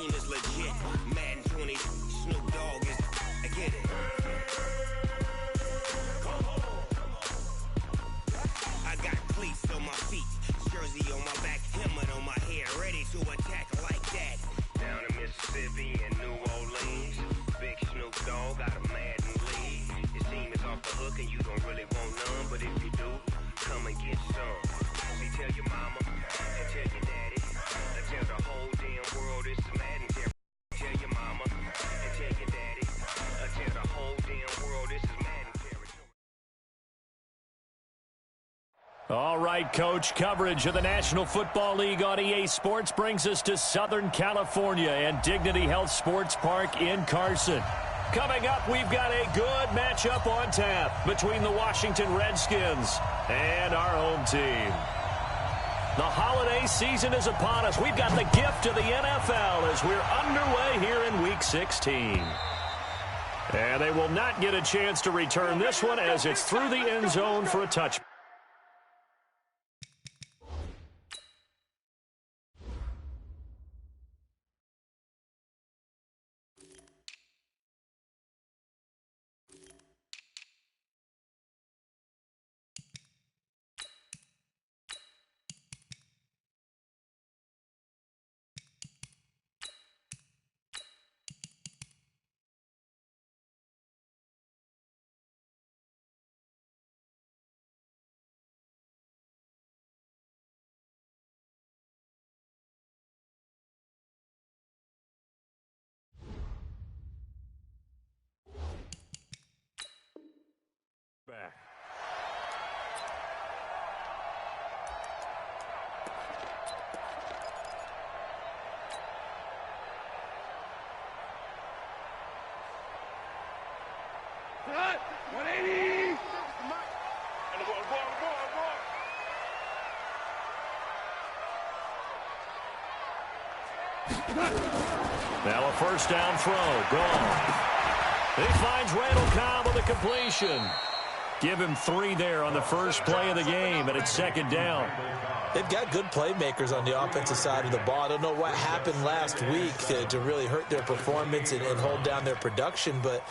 team is legit. Madden 20, Snoop Dogg is. I get it. I got cleats on my feet, jersey on my back, helmet on my head, ready to attack like that. Down in Mississippi and New Orleans, big Snoop Dogg got a Madden lead. His team is off the hook and you don't really want none, but if you do, come and get some. See, tell your mama and tell your daddy, and tell the whole damn world it's Madden. Tell your mama and tell your daddy, and tell the whole damn world this is Madden territory. All right, Coach, coverage of the National Football League on EA Sports brings us to Southern California and Dignity Health Sports Park in Carson. Coming up, we've got a good matchup on tap between the Washington Redskins and our home team. The holiday season is upon us. We've got the gift of the NFL as we're underway here in Week 16. And they will not get a chance to return this one as it's through the end zone for a touchback. Back. Cut! 180! Now a first down throw. Gone. He finds Randall Cobb with a completion. Give him 3 there on the first play of the game, and it's second down. They've got good playmakers on the offensive side of the ball. I don't know what happened last week to really hurt their performance and hold down their production, but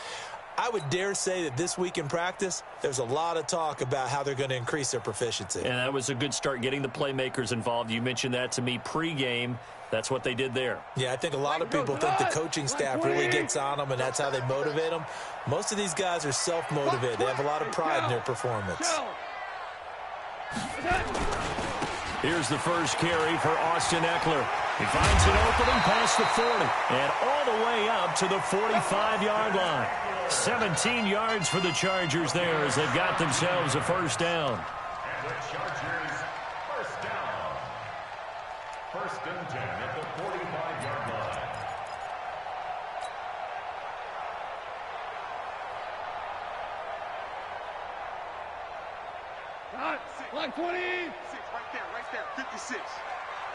I would dare say that this week in practice, there's a lot of talk about how they're going to increase their proficiency. And that was a good start getting the playmakers involved. You mentioned that to me pregame. That's what they did there. Yeah, I think a lot of people think the coaching staff really gets on them, and that's how they motivate them. Most of these guys are self-motivated. They have a lot of pride in their performance. Here's the first carry for Austin Eckler. He finds an opening past the 40 and all the way up to the 45-yard line. 17 yards for the Chargers there as they've got themselves a first down. The Chargers, first down. First and 10 at the 45-yard line. Like 20! Right there, 56.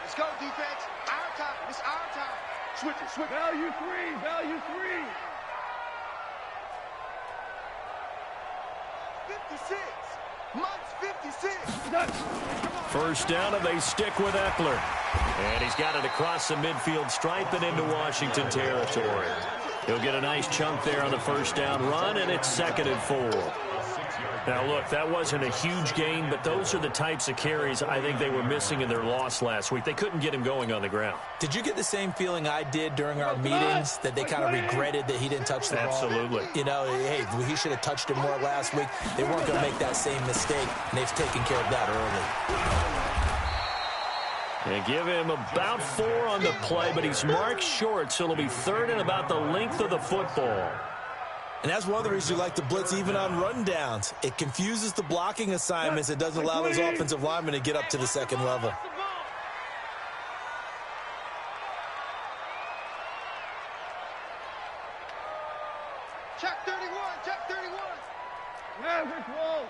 Let's go, defense. Our time. It's our time. Switch it, switch it. Value 3, value 3. 56. Muntz 56. First down, and they stick with Eckler. And he's got it across the midfield stripe and into Washington territory. He'll get a nice chunk there on the first down run, and it's 2nd and 4. Now, look, that wasn't a huge gain, but those are the types of carries I think they were missing in their loss last week. They couldn't get him going on the ground. Did you get the same feeling I did during our meetings, that they kind of regretted that he didn't touch the ball? Absolutely. You know, hey, he should have touched it more last week. They weren't going to make that same mistake, and they've taken care of that early. They give him about 4 on the play, but he's marked short, so it'll be 3rd and about the length of the football. And that's one of the reasons you like to blitz even on rundowns. It confuses the blocking assignments. It doesn't allow those offensive linemen to get up to the second level. Check 31, check 31. Maverick wall.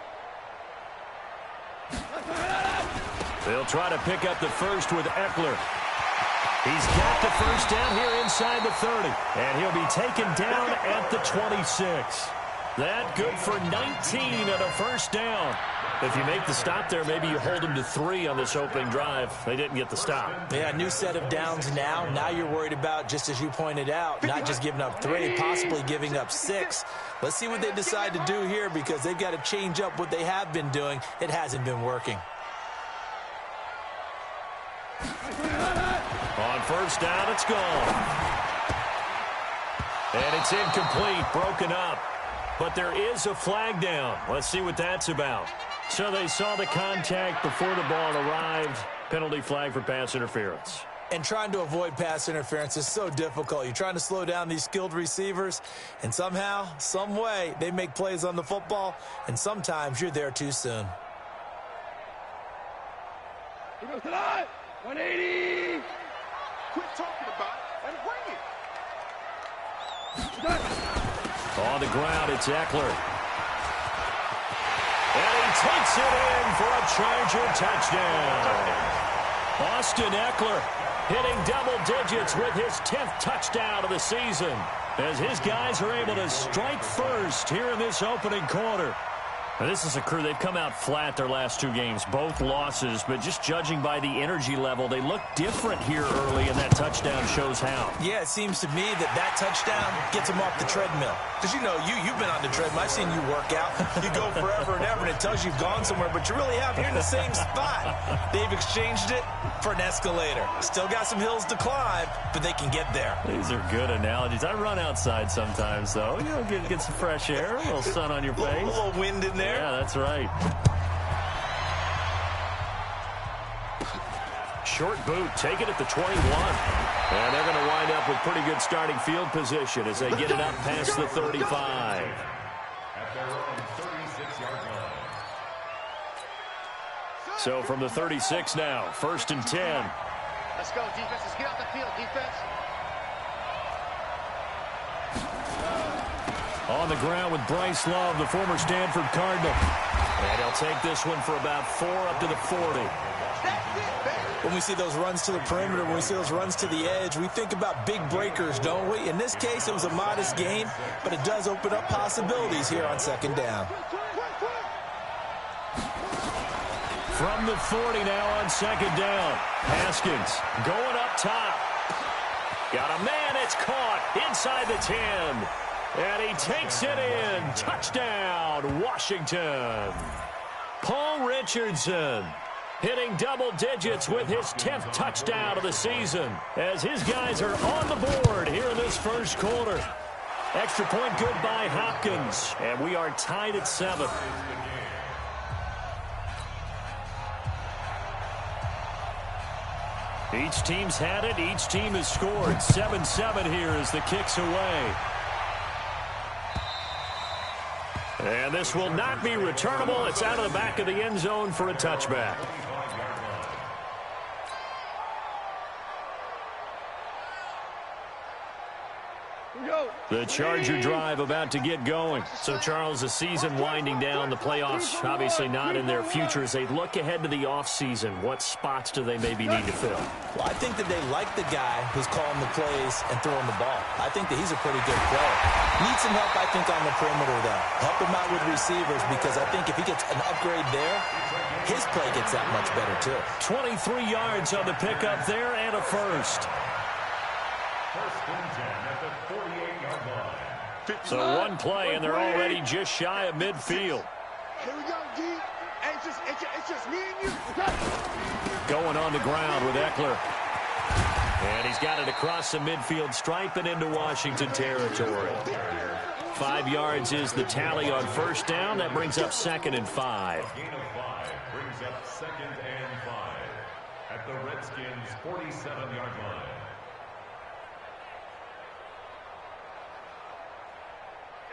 They'll try to pick up the first with Eckler. He's got the first down here inside the 30, and he'll be taken down at the 26. That good for 19 and a first down. If you make the stop there, maybe you hold them to 3 on this opening drive. They didn't get the stop. Yeah, new set of downs now. Now you're worried about, just as you pointed out, not just giving up 3, possibly giving up 6. Let's see what they decide to do here, because they've got to change up what they have been doing. It hasn't been working. On first down, it's gone. And it's incomplete, broken up. But there is a flag down. Let's see what that's about. So they saw the contact before the ball arrived. Penalty flag for pass interference. And trying to avoid pass interference is so difficult. You're trying to slow down these skilled receivers, and somehow, some way, they make plays on the football, and sometimes you're there too soon. He goes to that. 180. Quit talking about it and bring it. On the ground, it's Eckler. And he takes it in for a Charger touchdown. Austin Eckler hitting double digits with his 10th touchdown of the season, as his guys are able to strike first here in this opening quarter. Now, this is a crew, they've come out flat their last 2 games, both losses, but just judging by the energy level, they look different here early, and that touchdown shows how. Yeah, it seems to me that touchdown gets them off the treadmill. Because, you know, you've been on the treadmill. I've seen you work out. You go forever and ever, and it tells you you've gone somewhere, but you really have. You're in the same spot. They've exchanged it for an escalator. Still got some hills to climb, but they can get there. These are good analogies. I run outside sometimes, though. You know, get some fresh air, a little sun on your face. A little wind in there. Yeah, that's right. Short boot, take it at the 21. And they're going to wind up with pretty good starting field position as they get it up past the 35. At their own 36-yard line. So from the 36 now, 1st and 10. Let's go, defense. Let's get out the field, defense. On the ground with Bryce Love, the former Stanford Cardinal. And he'll take this one for about 4 up to the 40. When we see those runs to the perimeter, when we see those runs to the edge, we think about big breakers, don't we? In this case, it was a modest gain, but it does open up possibilities here on 2nd down. From the 40 now on 2nd down. Haskins going up top. Got a man, it's caught inside the 10. And he takes it in. Touchdown, Washington. Paul Richardson hitting double digits with his 10th touchdown of the season, as his guys are on the board here in this first quarter. Extra point good by Hopkins, and we are tied at 7. Each team's had it. Each team has scored. 7-7 here as the kick's away. And this will not be returnable. It's out of the back of the end zone for a touchback. The Charger drive about to get going. So, Charles, the season winding down, the playoffs obviously not in their future. As they look ahead to the offseason, what spots do they maybe need to fill? Well, I think that they like the guy who's calling the plays and throwing the ball. I think that he's a pretty good player. Needs some help, I think, on the perimeter, though. Help him out with receivers, because I think if he gets an upgrade there, his play gets that much better, too. 23 yards on the pickup there and a first. 1st and 10 at the 48-yard line. So one play, and they're already just shy of midfield. Here we go, D. It's just me and you. Going on the ground with Eckler. And he's got it across the midfield stripe and into Washington territory. 5 yards is the tally on 1st down. That brings up 2nd and 5. Gain of 5 brings up 2nd and 5 at the Redskins' 47-yard line.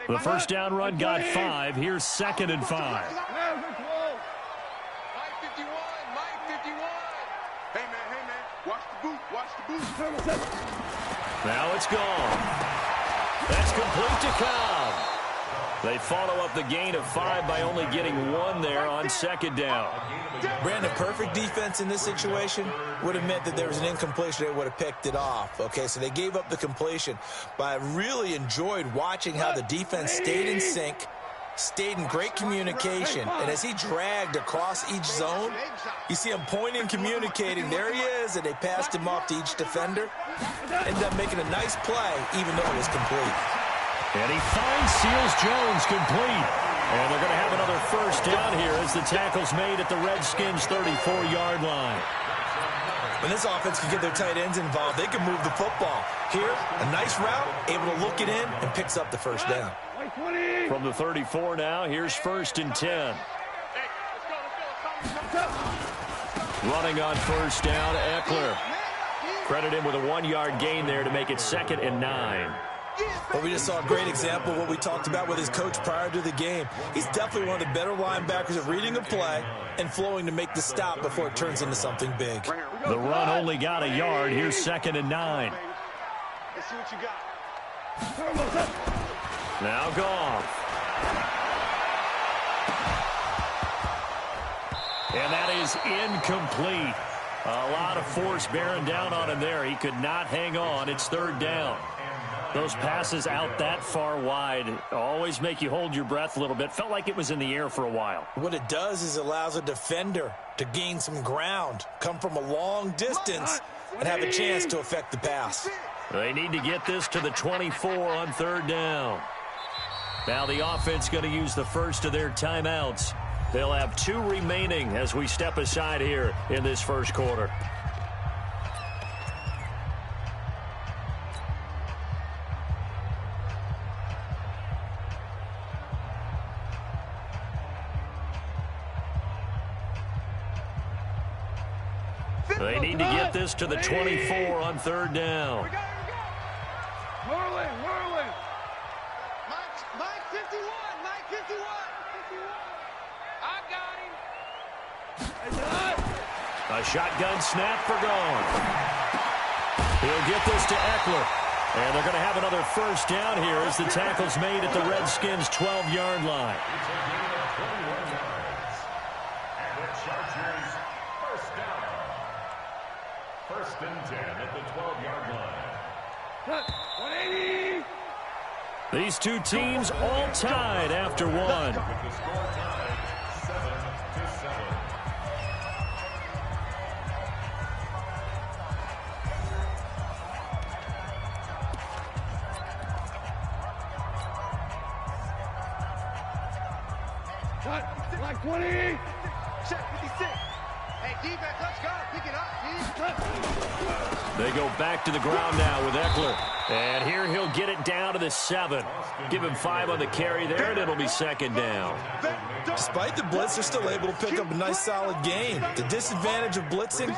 The first down run got 5. Here's 2nd and 5. Mike 51, Mike 51. Hey, man, watch the boot, Now it's gone. That's complete to Cobb. They follow up the gain of 5 by only getting 1 there on 2nd down. Brandon, perfect defense in this situation would have meant that there was an incompletion. They would have picked it off. Okay, so they gave up the completion. But I really enjoyed watching how the defense stayed in sync, stayed in great communication. And as he dragged across each zone, you see him pointing and communicating. There he is, and they passed him off to each defender. Ended up making a nice play, even though it was complete. And he finds Seals Jones complete. And they're going to have another 1st down here as the tackle's made at the Redskins' 34-yard line. When this offense can get their tight ends involved, they can move the football. Here, a nice route, able to look it in, and picks up the 1st down. From the 34 now, here's 1st and 10. Running on 1st down, Eckler. Credit him with a 1-yard gain there to make it 2nd and 9. Well, we just saw a great example of what we talked about with his coach prior to the game. He's definitely one of the better linebackers at reading a play and flowing to make the stop before it turns into something big. The run only got a yard. Here's 2nd and 9. Let's see what you got. Now Goff. And that is incomplete. A lot of force bearing down on him there. He could not hang on. It's 3rd down. Those passes out that far wide always make you hold your breath a little bit. Felt like it was in the air for a while. What it does is allows a defender to gain some ground, come from a long distance, and have a chance to affect the pass. They need to get this to the 24 on 3rd down. Now the offense going to use the first of their timeouts. They'll have 2 remaining as we step aside here in this 1st quarter. They need to get this to the 24 on 3rd down. Whirling. Mike 51. Mike 51. I got him. A shotgun snap for Gone. He'll get this to Eckler. And they're going to have another 1st down here as the tackle's made at the Redskins' 12-yard line. First and 10 at the 12-yard line. 180. These 2 teams all tied after 1. With the score tied 7-7. Cut. Like 20. Check 56. Hey, defense, let's go. Pick it up, They go back to the ground now with Eckler. And here he'll get it down to the 7. Give him 5 on the carry there, and it'll be 2nd down. Despite the blitz, they're still able to pick up a nice, solid gain. The disadvantage of blitzing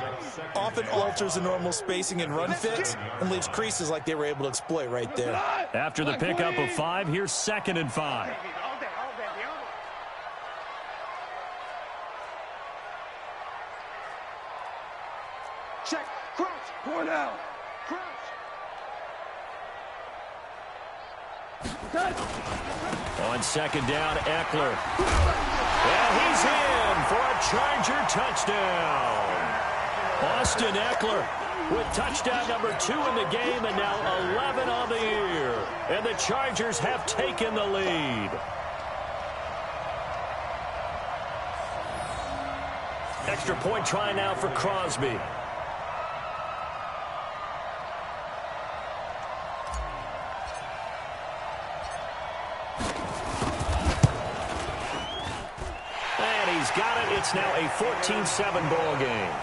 often alters the normal spacing and run fits and leaves creases like they were able to exploit right there. After the pickup of 5, here's 2nd and 5. Check. Crouch. Pour down. Crouch. Cut. On 2nd down, Eckler. And he's in for a Charger touchdown. Austin Eckler with touchdown number 2 in the game and now 11 on the year. And the Chargers have taken the lead. Extra point try now for Crosby. He's got it. It's now a 14-7 ball game.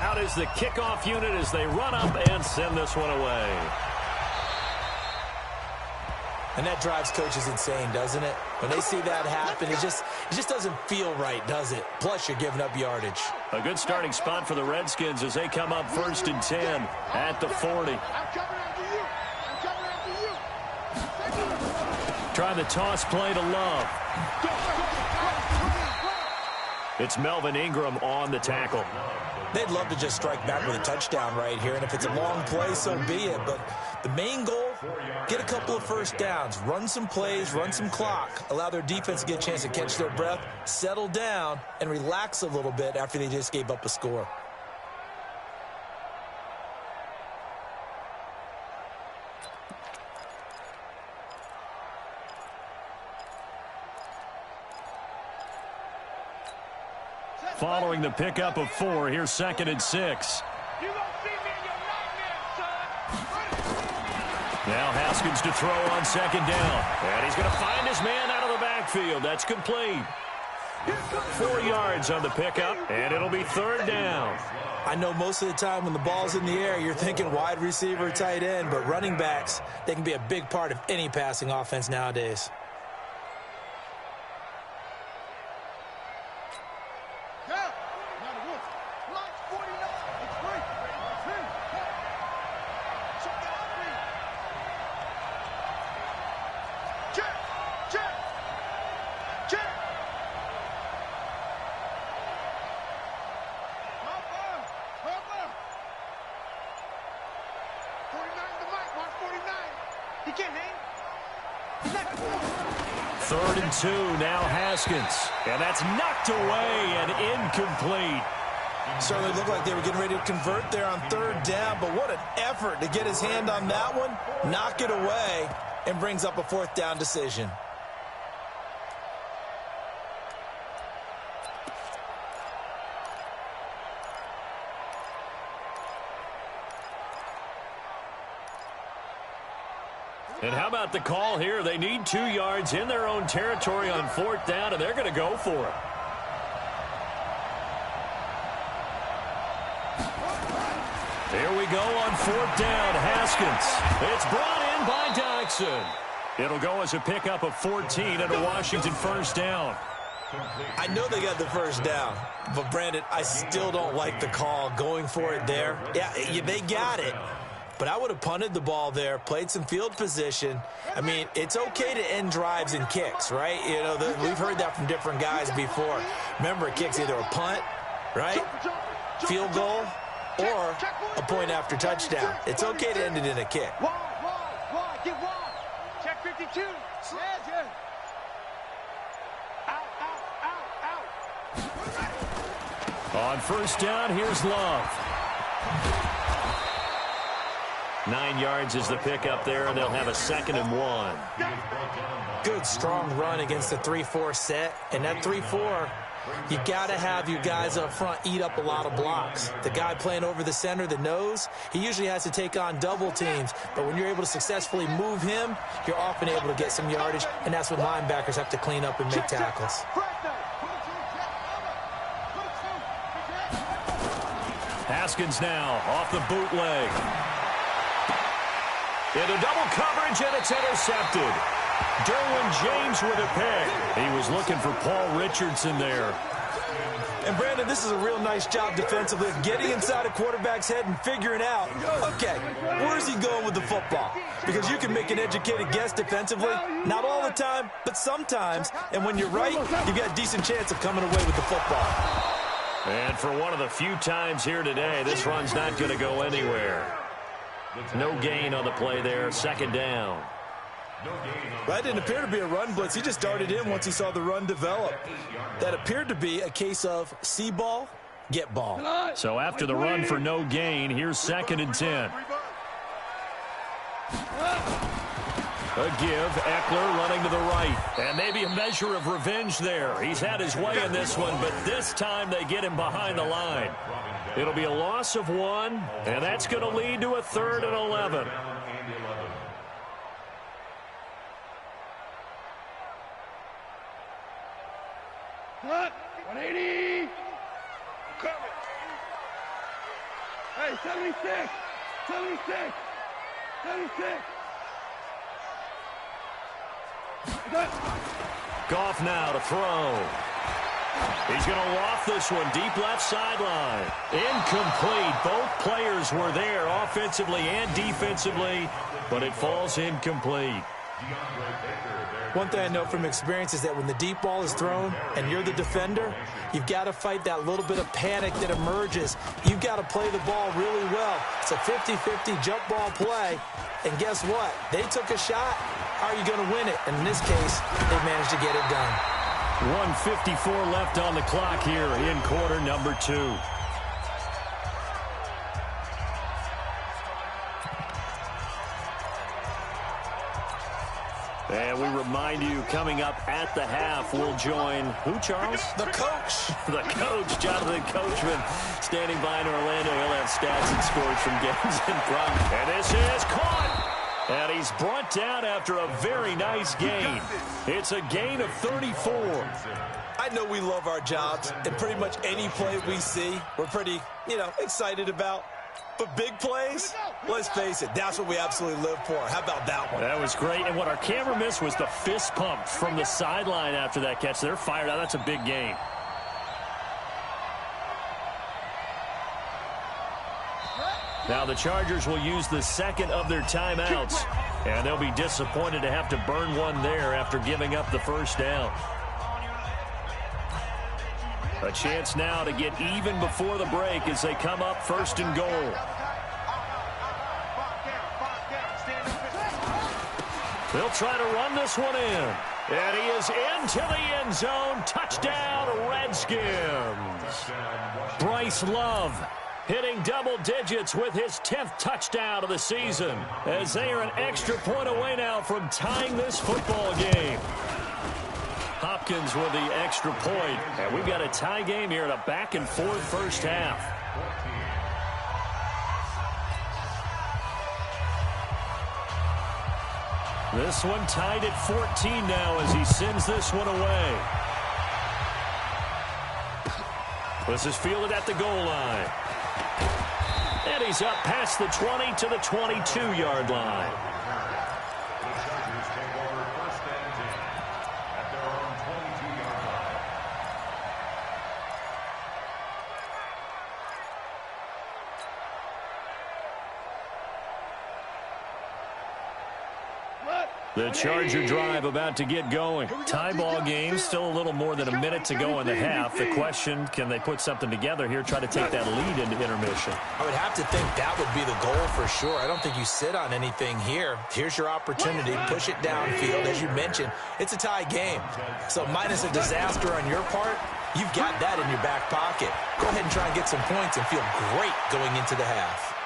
Out is the kickoff unit as they run up and send this one away. And that drives coaches insane, doesn't it? When they see that happen, it just doesn't feel right, does it? Plus, you're giving up yardage. A good starting spot for the Redskins as they come up 1st and 10 at the 40. I'm coming after you. I'm coming after you. Trying the toss play to Love. It's Melvin Ingram on the tackle. They'd love to just strike back with a touchdown right here, and if it's a long play, so be it. But the main goal, get a couple of first downs, run some plays, run some clock, allow their defense to get a chance to catch their breath, settle down, and relax a little bit after they just gave up a score. Following the pickup of 4, here's 2nd and 6. You gonna see me in your nightmares, son. Now Haskins to throw on 2nd down. And he's going to find his man out of the backfield. That's complete. 4 yards on the pickup, and it'll be 3rd down. I know most of the time when the ball's in the air, you're thinking wide receiver, tight end, but running backs, they can be a big part of any passing offense nowadays. Third and 2, now Haskins. And that's knocked away and incomplete. Certainly looked like they were getting ready to convert there on 3rd down, but what an effort to get his hand on that one, knock it away, and brings up a 4th down decision. And how about the call here? They need 2 yards in their own territory on 4th down, and they're going to go for it. Here we go on 4th down. Haskins. It's brought in by Dodson. It'll go as a pickup of 14 and a Washington 1st down. I know they got the 1st down, but Brandon, I still don't like the call going for it there. Yeah, they got it. But I would have punted the ball there, played some field position. I mean, it's okay to end drives and kicks, right? You know, we've heard that from different guys before. Remember, a kick's either a punt, right, field goal, or a point after touchdown. It's okay to end it in a kick. Wide, get wide. Check 52. On 1st down, here's Love. 9 yards is the pickup there, and they'll have a 2nd and 1. Good, strong run against the 3-4 set. And that 3-4, you got to have your guys up front eat up a lot of blocks. The guy playing over the center, the nose, he usually has to take on double teams. But when you're able to successfully move him, you're often able to get some yardage, and that's what linebackers have to clean up and make tackles. Haskins now off the bootleg. Into double coverage, and it's intercepted. Derwin James with a pick. He was looking for Paul Richardson there. And, Brandon, this is a real nice job defensively of getting inside a quarterback's head and figuring out, okay, where's he going with the football? Because you can make an educated guess defensively, not all the time, but sometimes. And when you're right, you've got a decent chance of coming away with the football. And for one of the few times here today, this run's not going to go anywhere. No gain on the play there, 2nd down. That didn't appear to be a run blitz. He just darted in once he saw the run develop. That appeared to be a case of see ball, get ball. So after the run for no gain, here's 2nd and 10. A give, Eckler running to the right. And maybe a measure of revenge there. He's had his way in this one, but this time they get him behind the line. It'll be a loss of 1, and that's going to lead to a 3rd and 11. What? 180. Coming. Hey, 76. 76. 76. Goff now to throw. He's going to loft this one deep left sideline. Incomplete. Both players were there offensively and defensively, but it falls incomplete. One thing I know from experience is that when the deep ball is thrown and you're the defender, you've got to fight that little bit of panic that emerges. You've got to play the ball really well. It's a 50-50 jump ball play. And guess what? They took a shot. How are you going to win it? And in this case, they managed to get it done. 1:54 left on the clock here in quarter number 2. And we remind you, coming up at the half, we'll join who, Charles? The coach. The coach, Jonathan Coachman, standing by in Orlando. He'll have stats and scores from games in progress. And this is caught. And he's brought down after a very nice gain. It's a gain of 34. I know we love our jobs, and pretty much any play we see, we're pretty, excited about. But big plays, let's face it, that's what we absolutely live for. How about that one? That was great. And what our camera missed was the fist pump from the sideline after that catch. They're fired out. That's a big gain. Now the Chargers will use the second of their timeouts, and they'll be disappointed to have to burn one there after giving up the first down. A chance now to get even before the break as they come up first and goal. They'll try to run this one in. And he is into the end zone. Touchdown, Redskins. Bryce Love hitting double digits with his 10th touchdown of the season, as they are an extra point away now from tying this football game. Hopkins with the extra point. And we've got a tie game here in a back-and-forth first half. This one tied at 14 now as he sends this one away. This is fielded at the goal line. And he's up past the 20 to the 22-yard line. The Charger drive about to get going. Tie ball game, still a little more than a minute to go in the half. The question, can they put something together here, try to take that lead into intermission? I would have to think that would be the goal for sure. I don't think you sit on anything here. Here's your opportunity. Push it downfield. As you mentioned, it's a tie game. So minus a disaster on your part, you've got that in your back pocket. Go ahead and try and get some points and feel great going into the half.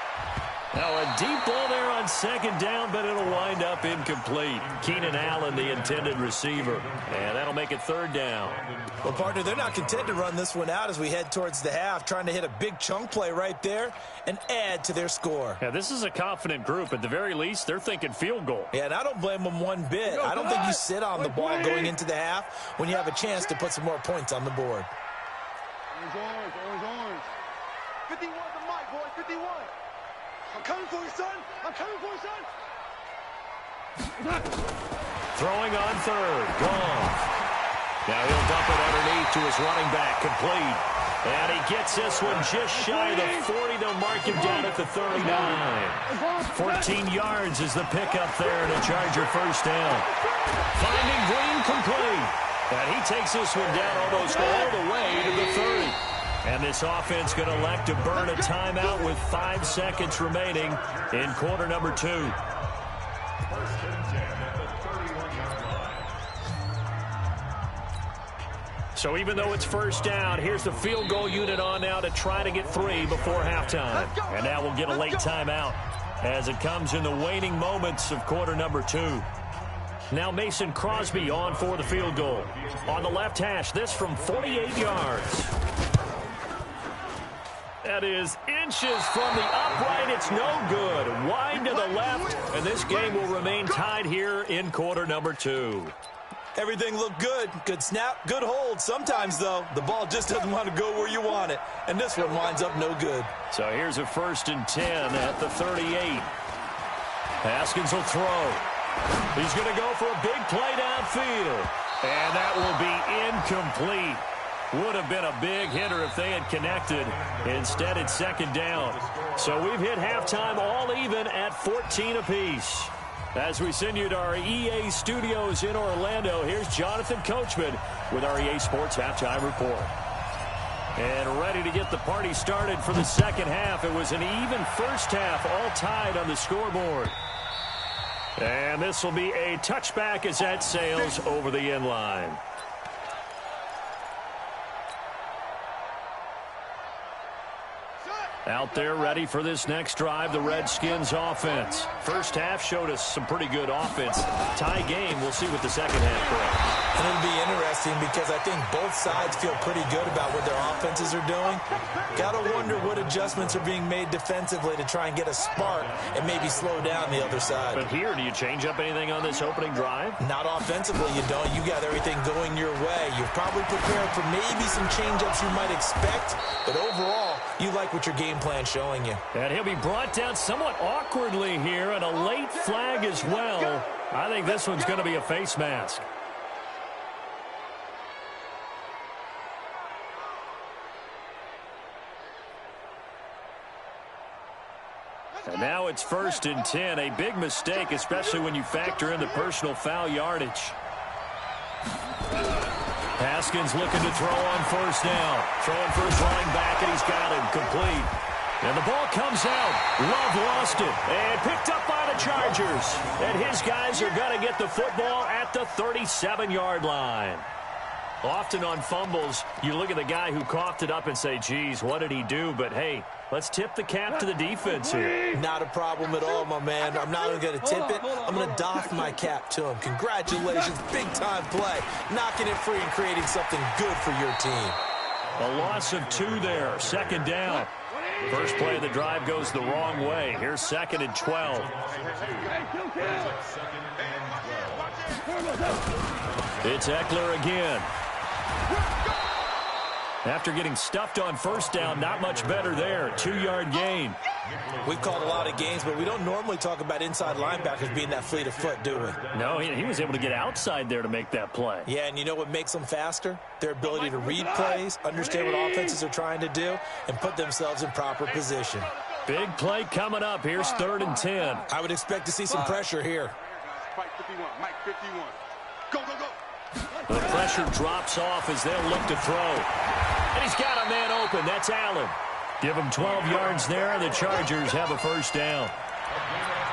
Now a deep ball there on second down, but it'll wind up incomplete. Keenan Allen, the intended receiver. And that'll make it third down. Well, partner, they're not content to run this one out as we head towards the half, trying to hit a big chunk play right there and add to their score. Yeah, this is a confident group. At the very least, they're thinking field goal. Yeah, and I don't blame them one bit. I don't think you sit on the ball going into the half when you have a chance to put some more points on the board. Orange. 51 the mic, boy, 51. I'm coming for you, son. I'm coming for you, son. Throwing on third. Gone. Now he'll dump it underneath to his running back. Complete. And he gets this one just shy of the 40. They'll mark him down at the 39. 14 yards is the pickup there and a Charger first down. Finding Green complete. And he takes this one down almost all the way to the 30. And this offense going to elect to burn a timeout with 5 seconds remaining in quarter number 2. So even though it's first down, here's the field goal unit on now to try to get 3 before halftime. And now we'll get a late timeout as it comes in the waning moments of quarter number 2. Now Mason Crosby on for the field goal. On the left hash, this from 48 yards. That is inches from the upright. It's no good. Wide to the left, and this game will remain tied here in quarter number 2. Everything looked good. Good snap, good hold. Sometimes, though, the ball just doesn't want to go where you want it, and this one winds up no good. So here's a 1st and 10 at the 38. Haskins will throw. He's going to go for a big play downfield, and that will be incomplete. Would have been a big hitter if they had connected. Instead, it's second down. So we've hit halftime all even at 14 apiece. As we send you to our EA studios in Orlando, here's Jonathan Coachman with our EA Sports Halftime Report. And ready to get the party started for the second half. It was an even first half, all tied on the scoreboard. And this will be a touchback as that sails over the end line. Out there ready for this next drive, the Redskins offense. First half showed us some pretty good offense. Tie game, we'll see what the second half brings. And it'll be interesting because I think both sides feel pretty good about what their offenses are doing. Got to wonder what adjustments are being made defensively to try and get a spark and maybe slow down the other side. But here, do you change up anything on this opening drive? Not offensively, you don't. You got everything going your way. You've probably prepared for maybe some change-ups you might expect, but overall, you like what your game plan showing you. And he'll be brought down somewhat awkwardly here, and a late flag as well. I think this one's going to be a face mask. And now it's 1st and 10. A big mistake, especially when you factor in the personal foul yardage. Haskins looking to throw on first down. Throwing for his running back, and he's got him complete. And the ball comes out. Love lost it. And picked up by the Chargers. And his guys are going to get the football at the 37-yard line. Often on fumbles, you look at the guy who coughed it up and say, geez, what did he do? But, hey, let's tip the cap to the defense here. Not a problem at all, my man. I'm not even going to tip it. I'm going to doff my cap to him. Congratulations. Big-time play. Knocking it free and creating something good for your team. A loss of 2 there. Second down. First play of the drive goes the wrong way. Here's 2nd and 12. It's Eckler again. After getting stuffed on first down, not much better there. 2-yard gain. We've called a lot of games, but we don't normally talk about inside linebackers being that fleet of foot, do we? No, he was able to get outside there to make that play. Yeah, and you know what makes them faster? Their ability to read plays, understand what offenses are trying to do, and put themselves in proper position. Big play coming up. Here's 3rd and 10. I would expect to see some pressure here. Mike 51, Mike 51. Go, go, go. The pressure drops off as they'll look to throw. And he's got a man open. That's Allen. Give him 12 yards there, and the Chargers have a first down.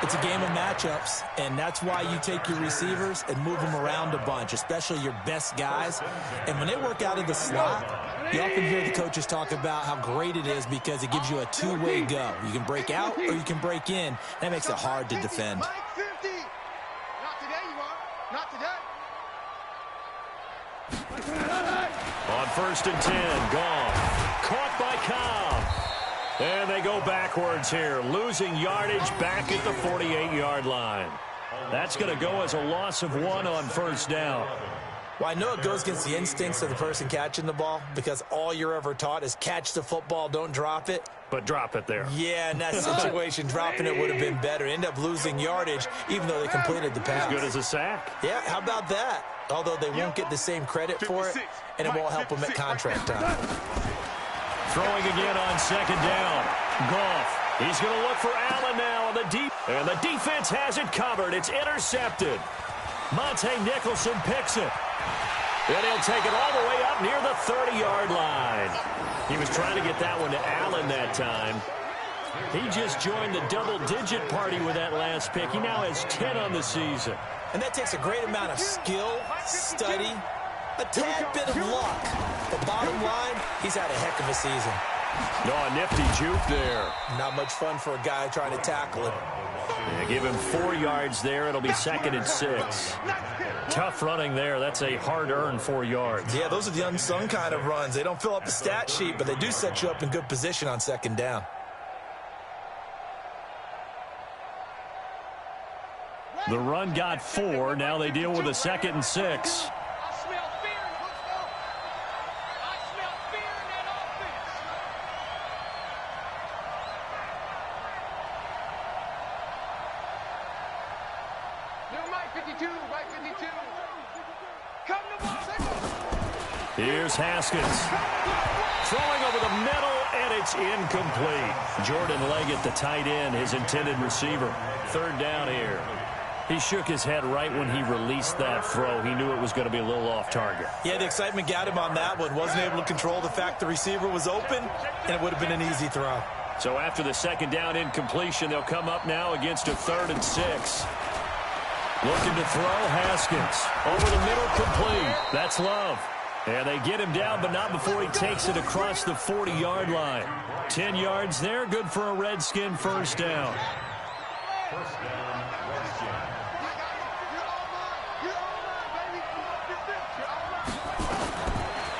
It's a game of matchups, and that's why you take your receivers and move them around a bunch, especially your best guys. And when they work out of the slot, you often hear the coaches talk about how great it is because it gives you a two-way go. You can break out or you can break in. That makes it hard to defend. Mike 50. Not today, you are. Not today. On 1st and 10, gone. Caught by Cobb. And they go backwards here, losing yardage back at the 48-yard line. That's going to go as a loss of 1 on first down. Well, I know it goes against the instincts of the person catching the ball because all you're ever taught is catch the football, don't drop it. But drop it there. Yeah, in that situation, dropping it would have been better. End up losing yardage even though they completed the pass. As good as a sack. Yeah, how about that? Although they won't get the same credit for it, and it won't help them at contract time. Throwing again on 2nd down. Goff. He's going to look for Allen now on the deep. And the defense has it covered. It's intercepted. Monte Nicholson picks it. And he'll take it all the way up near the 30-yard line. He was trying to get that one to Allen that time. He just joined the double-digit party with that last pick. He now has 10 on the season. And that takes a great amount of skill, study, a tad bit of luck. But bottom line, he's had a heck of a season. No, a nifty juke there. Not much fun for a guy trying to tackle him. Yeah, give him 4 yards there. It'll be 2nd and 6. Tough running there. That's a hard-earned 4 yards. Yeah, those are the unsung kind of runs. They don't fill up the stat sheet, but they do set you up in good position on 2nd down. The run got 4. Now they deal with a 2nd and 6. I smell fear. I smell fear in that offense. Little Mike 52, Mike 52. Come to ball. Here's Haskins. Throwing over the middle, and it's incomplete. Jordan Leggett, the tight end, his intended receiver. 3rd down here. He shook his head right when he released that throw. He knew it was going to be a little off target. Yeah, the excitement got him on that one. Wasn't able to control the fact the receiver was open, and it would have been an easy throw. So after the second down incompletion, they'll come up now against a 3rd and 6. Looking to throw, Haskins. Over the middle, complete. That's Love. And they get him down, but not before he takes it across the 40-yard line. 10 yards there, good for a Redskin first down. First down, Redskin.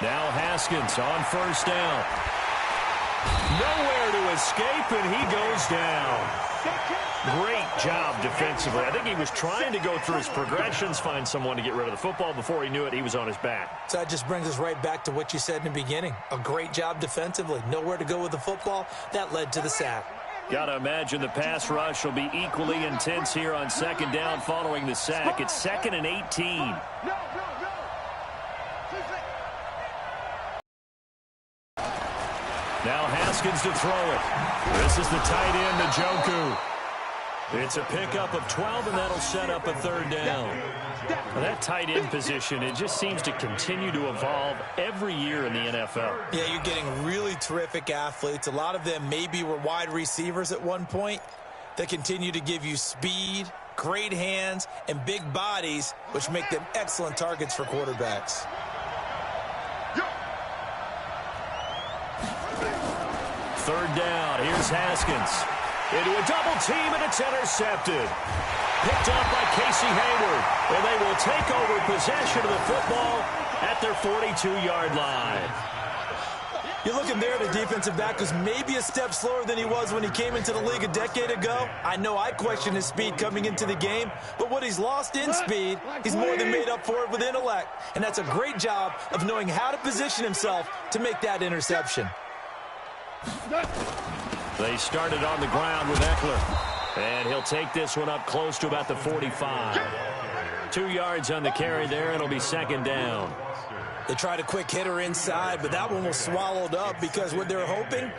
Now Haskins on first down. Nowhere to escape, and he goes down. Great job defensively. I think he was trying to go through his progressions, find someone to get rid of the football. Before he knew it, he was on his back. So that just brings us right back to what you said in the beginning. A great job defensively. Nowhere to go with the football. That led to the sack. Got to imagine the pass rush will be equally intense here on second down following the sack. It's 2nd and 18. Now Haskins to throw it. This is the tight end, Njoku. It's a pickup of 12, and that'll set up a 3rd down. Well, that tight end position, it just seems to continue to evolve every year in the NFL. Yeah, you're getting really terrific athletes. A lot of them maybe were wide receivers at one point. They continue to give you speed, great hands, and big bodies, which make them excellent targets for quarterbacks. Third down. Here's Haskins. Into a double team, and it's intercepted. Picked up by Casey Hayward. And they will take over possession of the football at their 42-yard line. You're looking there at a defensive back who's maybe a step slower than he was when he came into the league a decade ago. I know I questioned his speed coming into the game, but what he's lost in speed, he's more than made up for it with intellect. And that's a great job of knowing how to position himself to make that interception. They started on the ground with Eckler. And he'll take this one up close to about the 45. 2 yards on the carry there. It'll be 2nd down. They tried a quick hitter inside, but that one was swallowed up because what they're hoping,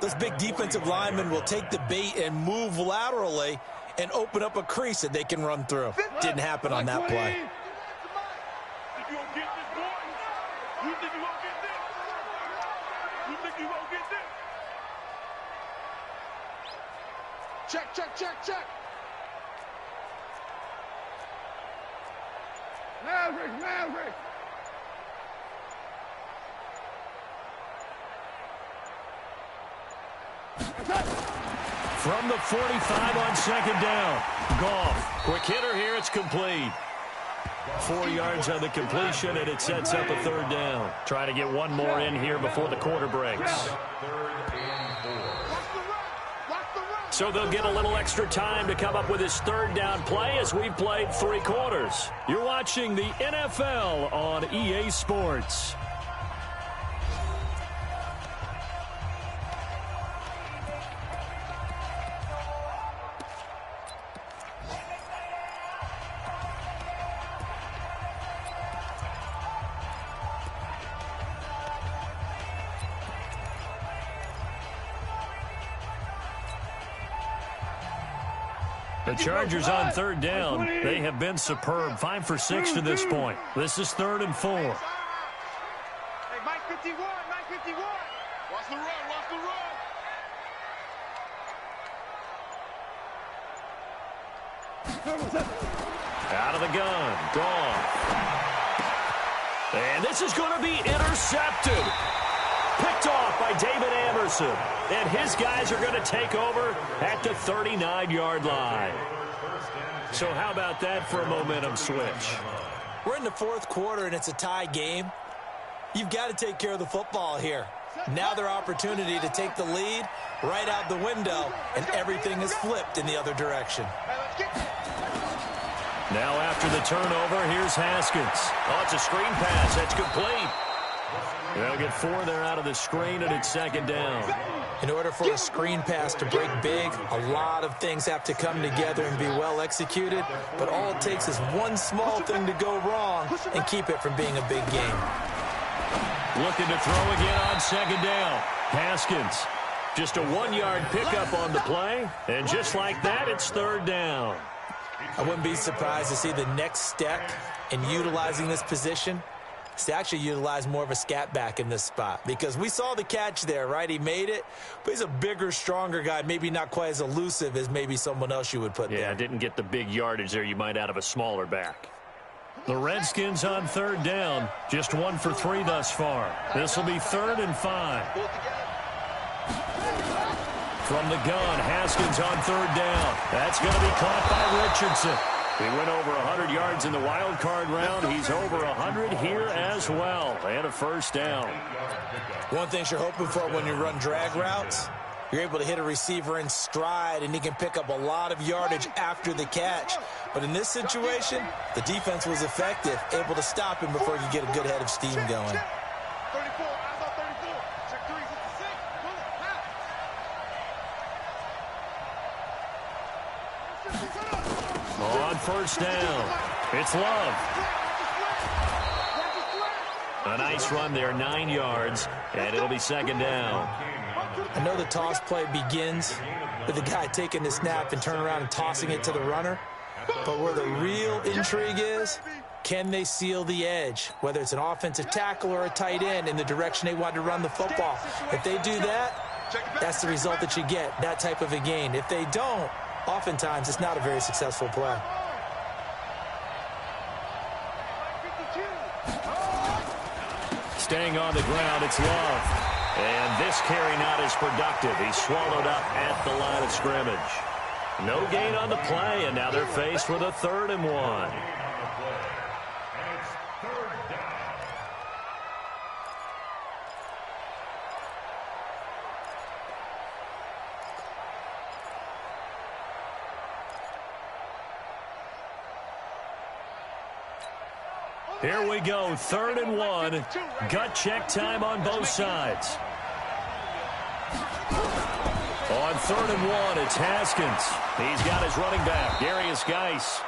those big defensive linemen will take the bait and move laterally and open up a crease that they can run through. Didn't happen on that play. Check, check, check, check. Maverick. From the 45 on 2nd down. Goff. Quick hitter here. It's complete. 4 yards on the completion, and it sets up a 3rd down. Trying to get one more in here before the quarter breaks. So they'll get a little extra time to come up with his 3rd down play as we've played 3 quarters. You're watching the NFL on EA Sports. The Chargers on 3rd down. They have been superb. 5 for 6 to this point. This is 3rd and 4. Hey, Mike 51, Mike 51. Watch the run, watch the run. Out of the gun. Gone. And this is going to be intercepted. Picked off by David Anderson. And his guys are going to take over at the 39-yard line. So how about that for a momentum switch? We're in the 4th quarter, and it's a tie game. You've got to take care of the football here. Now their opportunity to take the lead right out the window, and everything is flipped in the other direction. Now after the turnover, here's Haskins. Oh, it's a screen pass. That's complete. They'll get 4 there out of the screen, and it's 2nd down. In order for a screen pass to break big, a lot of things have to come together and be well executed. But all it takes is one small thing to go wrong and keep it from being a big game. Looking to throw again on 2nd down. Haskins. Just a 1-yard pickup on the play. And just like that, it's 3rd down. I wouldn't be surprised to see the next step in utilizing this position is to actually utilize more of a scat back in this spot, because we saw the catch there, right? He made it, but he's a bigger, stronger guy, maybe not quite as elusive as maybe someone else you would put there. Yeah, didn't get the big yardage there you might out of a smaller back. The Redskins on third down, just 1 for 3 thus far. This will be 3rd and 5. From the gun, Haskins on third down. That's going to be caught by Richardson. He went over 100 yards in the wild card round. He's over 100 here as well. And a first down. One thing you're hoping for when you run drag routes, you're able to hit a receiver in stride, and he can pick up a lot of yardage after the catch. But in this situation, the defense was effective, able to stop him before he could get a good head of steam going. 34, eyes on 34. Check 3, 66. On first down, it's Love. A nice run there, 9 yards, and it'll be 2nd down. I know the toss play begins with the guy taking the snap and turning around and tossing it to the runner. But where the real intrigue is, can they seal the edge, whether it's an offensive tackle or a tight end, in the direction they want to run the football? If they do that, that's the result that you get, that type of a gain. If they don't, oftentimes it's not a very successful play. Staying on the ground, it's Love. And this carry not as productive. He's swallowed up at the line of scrimmage. No gain on the play, and now they're faced with a 3rd and 1. Here we go, 3rd and 1. Gut check time on both sides. On 3rd and 1, it's Haskins. He's got his running back, Darius Geis.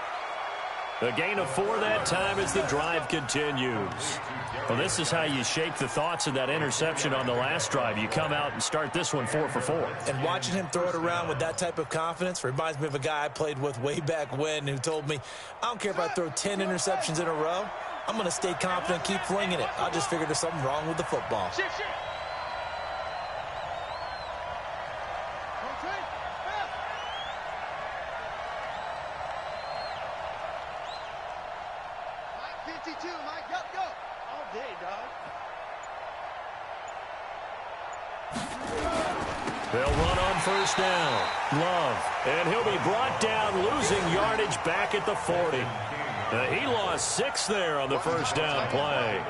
A gain of 4 that time as the drive continues. Well, this is how you shape the thoughts of that interception on the last drive. You come out and start this one 4 for 4. And watching him throw it around with that type of confidence reminds me of a guy I played with way back when who told me, I don't care if I throw 10 interceptions in a row. I'm going to stay confident, keep flinging it. I just figured there's something wrong with the football. They'll run on first down. Love. And he'll be brought down, losing yardage back at the 40. He lost 6 there on the first down play.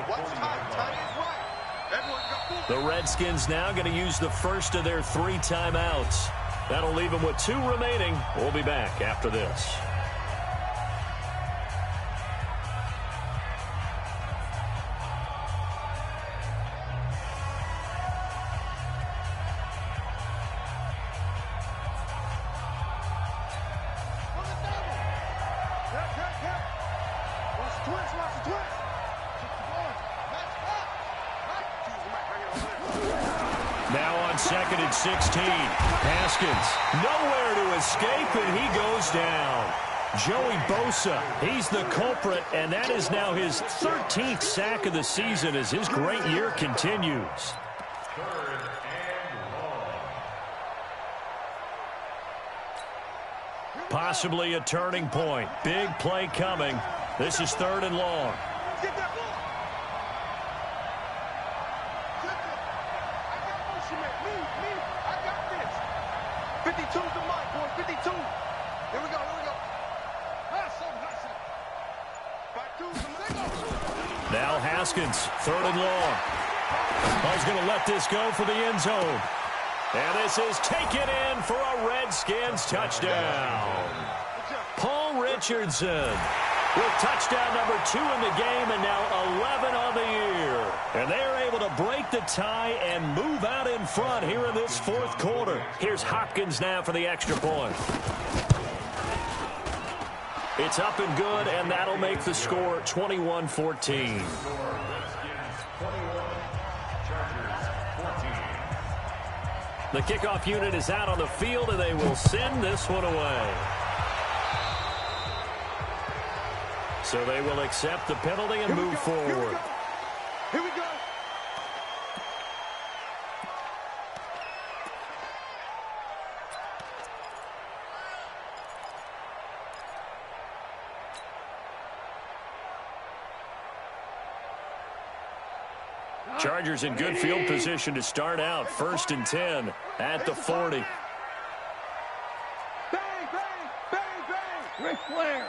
The Redskins now going to use the first of their 3 timeouts. That'll leave them with 2 remaining. We'll be back after this. Now on 2nd and 16. Haskins, nowhere to escape, and he goes down. Joey Bosa, he's the culprit, and that is now his 13th sack of the season as his great year continues. Possibly a turning point. Big play coming. This is 3rd and long. Now Haskins, 3rd and long. He's going to let this go for the end zone. And this is taken in for a Redskins touchdown. Paul Richardson with touchdown number 2 in the game, and now 11 on the year. And they are able to break the tie and move out in front here in this 4th quarter. Here's Hopkins now for the extra point. It's up and good, and that'll make the score 21-14. The kickoff unit is out on the field, and they will send this one away. So they will accept the penalty and move forward. Here we go. Chargers in good field position to start out. 1st and 10 at the 40. Bang, bang, bang, bang. Ric Flair.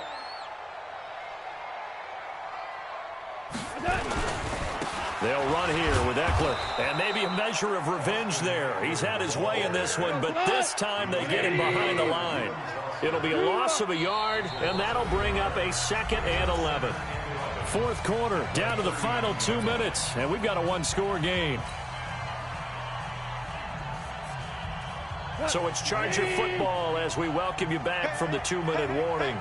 They'll run here with Eckler. And maybe a measure of revenge there. He's had his way in this one, but this time they get him behind the line. It'll be a loss of a yard, and that'll bring up a 2nd and 11. 4th quarter, down to the final 2 minutes, and we've got a one-score game. So it's Charger football as we welcome you back from the 2-minute warning.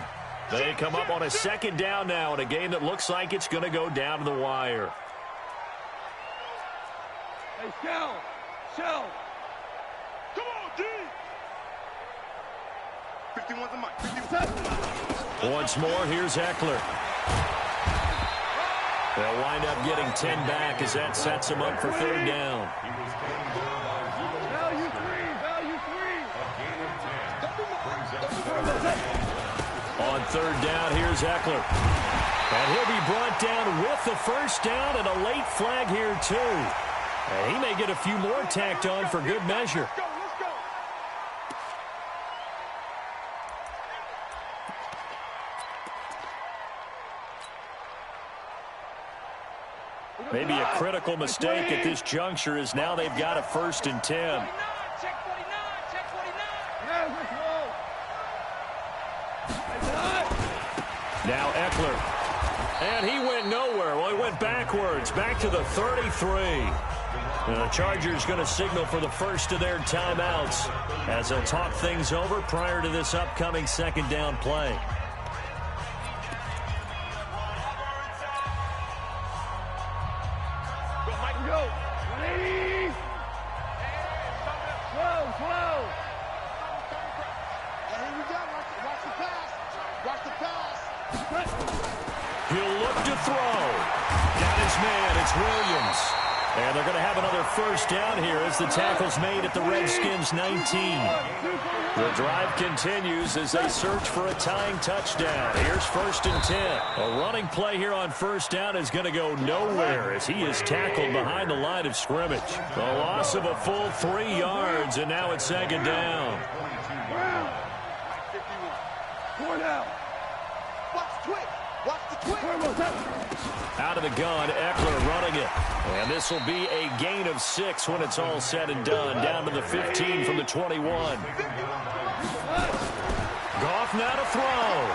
They come up on a 2nd down now in a game that looks like it's going to go down to the wire. Hey, Shell. Come on, D. 51's the mic. Once more, here's Eckler. They'll wind up getting 10 back as that sets them up for 3rd down. Value three. On 3rd down, here's Eckler. And he'll be brought down with the 1st down and a late flag here, too. And he may get a few more tacked on for good measure. Let's go. Maybe a critical mistake at this juncture is now they've got a 1st and 10. Check 49. Now Eckler. And he went nowhere. Well, he went backwards, back to the 33. And the Chargers going to signal for the first of their timeouts as they'll talk things over prior to this upcoming 2nd down play. He'll look to throw. Got his man. It's Williams. And they're going to have another 1st down here as the tackle's made at the Redskins' 19. The drive continues as they search for a tying touchdown. Here's 1st and 10. A running play here on 1st down is going to go nowhere as he is tackled behind the line of scrimmage. A loss of a full 3 yards, and now it's 2nd down. 4 down. Watch the twitch. Out of the gun, Eckler running it. And this will be a gain of 6 when it's all said and done. Down to the 15 from the 21. Goff now to throw.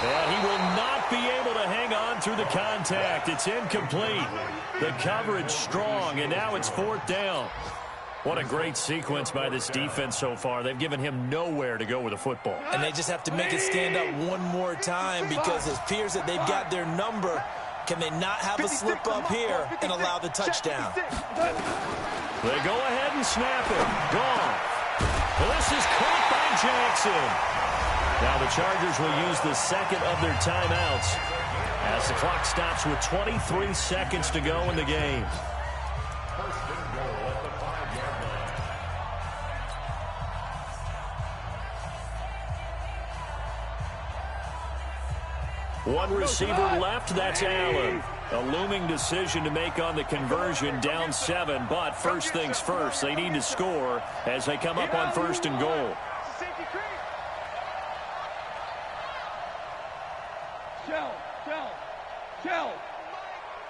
And he will not be able to hang on through the contact. It's incomplete. The coverage strong, and now it's 4th down. What a great sequence by this defense so far. They've given him nowhere to go with the football. And they just have to make it stand up one more time because it appears that they've got their number. Can they not have a slip up here and allow the touchdown? They go ahead and snap it. Gone. Well, this is caught by Jackson. Now the Chargers will use the 2nd of their timeouts as the clock stops with 23 seconds to go in the game. One receiver left, that's Allen. A looming decision to make on the conversion, down 7, but first things first, they need to score as they come up on 1st and goal. Shell.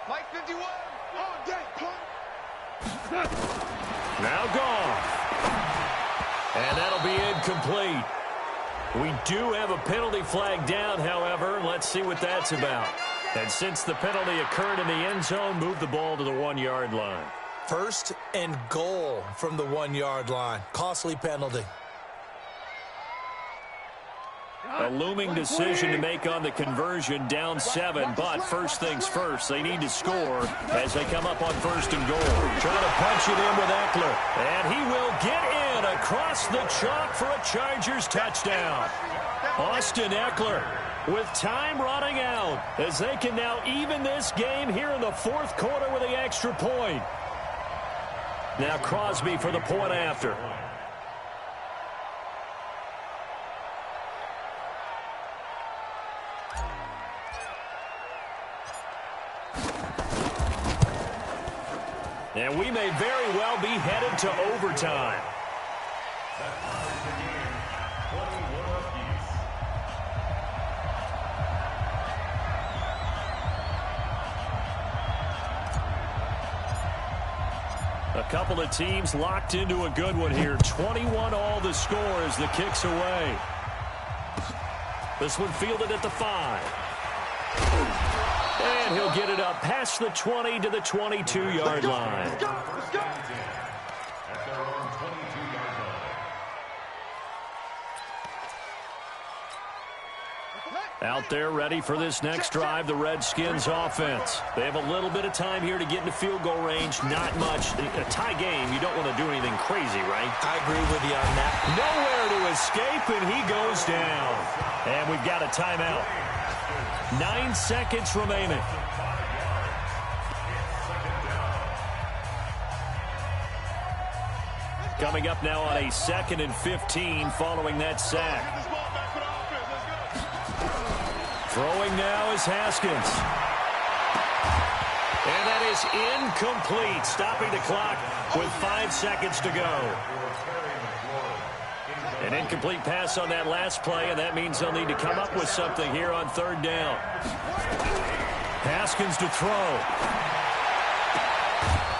Mike 51. Oh, dang, punt. Now Goff. And that'll be incomplete. We do have a penalty flag down, however. Let's see what that's about. And since the penalty occurred in the end zone, move the ball to the 1-yard line. 1st and goal from the 1-yard line. Costly penalty. A looming decision to make on the conversion, down 7, but first things first, they need to score as they come up on 1st and goal. Trying to punch it in with Eckler, and he will get in across the chalk for a Chargers touchdown. Austin Eckler with time running out as they can now even this game here in the fourth quarter with the extra point. Now Crosby for the point after. And we may very well be headed to overtime. A couple of teams locked into a good one here. 21 all the score as the kick's away. This one fielded at the 5. And he'll get it up past the 20 to the 22-yard line. At their own 22-yard line. Out there ready for this next drive, the Redskins offense. They have a little bit of time here to get into field goal range. Not much. A tie game, you don't want to do anything crazy, right? I agree with you on that. Nowhere to escape, and he goes down. And we've got a timeout. 9 seconds remaining. Coming up now on a 2nd and 15 following that sack. Throwing now is Haskins. And that is incomplete, stopping the clock with 5 seconds to go. An incomplete pass on that last play, and that means they'll need to come up with something here on 3rd down. Haskins to throw.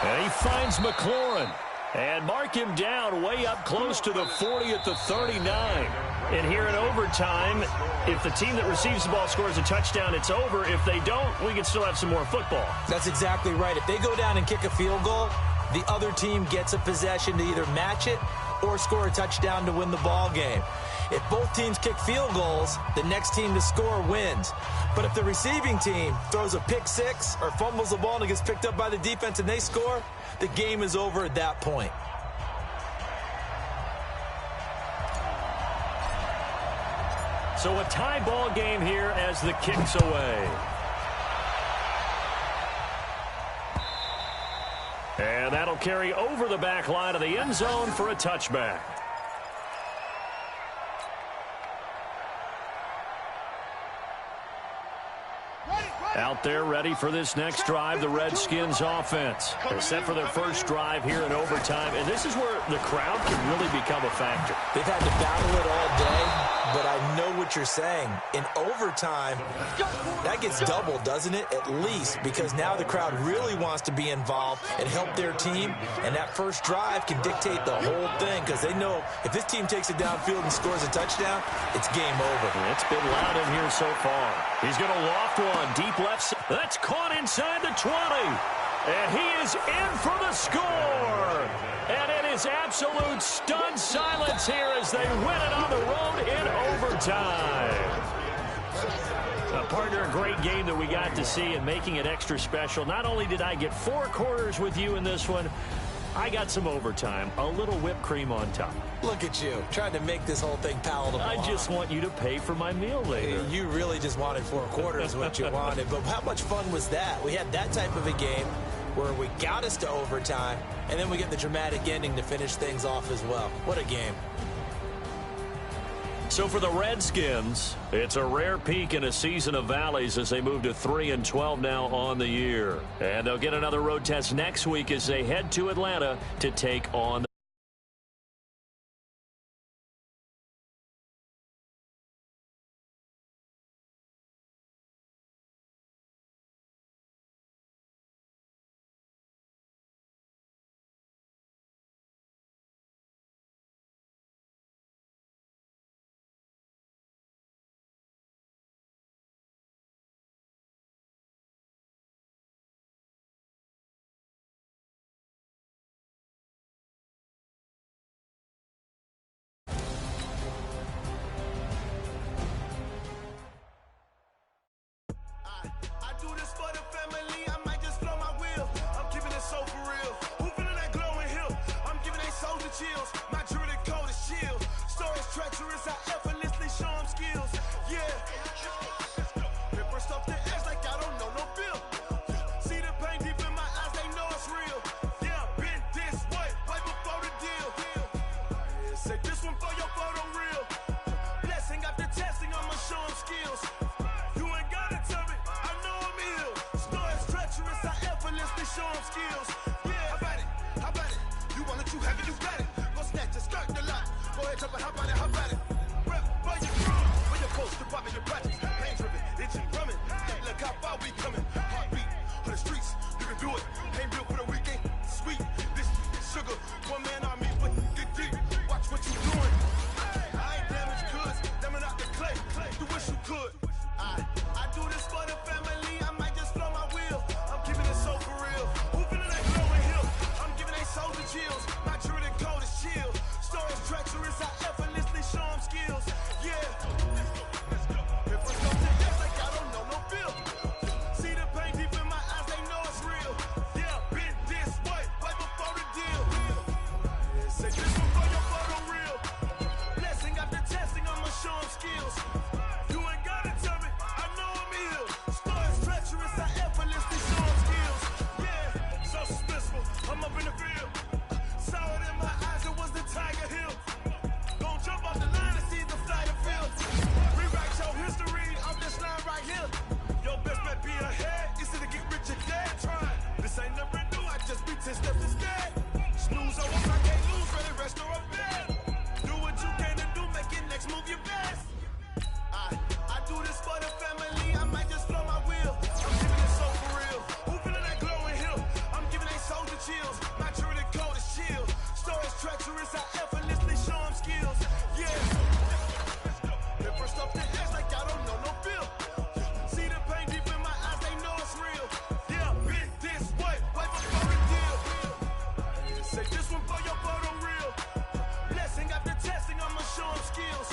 And he finds McLaurin. And mark him down way up close to the 40 at the 39. And here in overtime, if the team that receives the ball scores a touchdown, it's over. If they don't, we can still have some more football. That's exactly right. If they go down and kick a field goal, the other team gets a possession to either match it or score a touchdown to win the ball game. If both teams kick field goals, the next team to score wins. But if the receiving team throws a pick six or fumbles the ball and it gets picked up by the defense and they score, the game is over at that point. So a tie ball game here as the kick's away. And that'll carry over the back line of the end zone for a touchback. Out there ready for this next drive, the Redskins offense. They're set for their first drive here in overtime, and this is where the crowd can really become a factor. They've had to battle it all day, but I know what you're saying. In overtime, that gets doubled, doesn't it? At least, because now the crowd really wants to be involved and help their team, and that first drive can dictate the whole thing because they know if this team takes it downfield and scores a touchdown, it's game over. It's been loud in here so far. He's going to loft one deep left. That's caught inside the 20. And he is in for the score. And it is absolute stunned silence here as they win it on the road in overtime. Partner, a great game that we got to see and making it extra special. Not only did I get 4 quarters with you in this one, I got some overtime, a little whipped cream on top. Look at you, trying to make this whole thing palatable. I just want you to pay for my meal later. You really just wanted 4 quarters, what you wanted. But how much fun was that? We had that type of a game where we got us to overtime, and then we get the dramatic ending to finish things off as well. What a game. So for the Redskins, it's a rare peak in a season of valleys as they move to 3-12 now on the year. And they'll get another road test next week as they head to Atlanta to take on chills. My jewelry coat is chill. Stories treacherous, I effortlessly show them skill. skills. Yeah. Paper stuff the edge like I don't know no bill. See the pain deep in my eyes, they know it's real. Yeah, been this way, way before the deal. Yeah, say this one for your photo reel. Blessing after testing, I'ma show 'em skills. You ain't gotta tell me, I know I'm ill. Stories treacherous, I effortlessly show 'em skills. Yeah, how about it? How about it? You want it, you have it, you got it. Go snatch a skirt the lot. Go ahead, jump it, how about it? How about it? Rep, where you from? Where you post, department, your projects. Pain driven, itching, drumming. Look how far we coming. Heartbeat on the streets, you can do it. Ain't built for the weekend. Sweet, this sugar, one man army, but get deep. Watch what you doing. I ain't damaged goods, damn out the clay. You wish you could. I do this for the family. I might just flow my wheel. I'm keeping it so for real. Who feeling that glowing hill? I'm giving they souls the chills. My true and cold is chill. Stories treacherous, I effortlessly show 'em skills. Yeah. If it's something else like I don't know no feel. See the pain deep in my eyes, they know it's real. Yeah, been this way, way before the deal. Say this one for your photo reel. Blessing after testing, I'ma show 'em skills. You ain't gotta tell me, I know I'm ill. Stories treacherous, I effortlessly show 'em skills. Yeah, so suspenseful, I'm up in the field. Saw it in my eyes, it was the Tiger Hill. Don't jump off the line and see the flight of field. Rewrite your history off this line right here. Your best bet be ahead, easy to get rich or dead trying. This ain't never new, I just be 10 steps instead. Snooze or I can't lose, ready, rest or a bed. Do what you can to do, make it next move your best. I do this for the family, I might just flow my wheel. I'm keeping it so for real. Who feeling that glowing hill? I'm giving they souls the chills. My true and cold is chill. Stories treacherous, I effortlessly show 'em skills. Yeah. Paper stuff the edge like I don't know no feel. See the pain deep in my eyes, they know it's real. Yeah, been this way, way before the deal. Say this one for your photo reel. Blessing after testing, I'ma show 'em skills.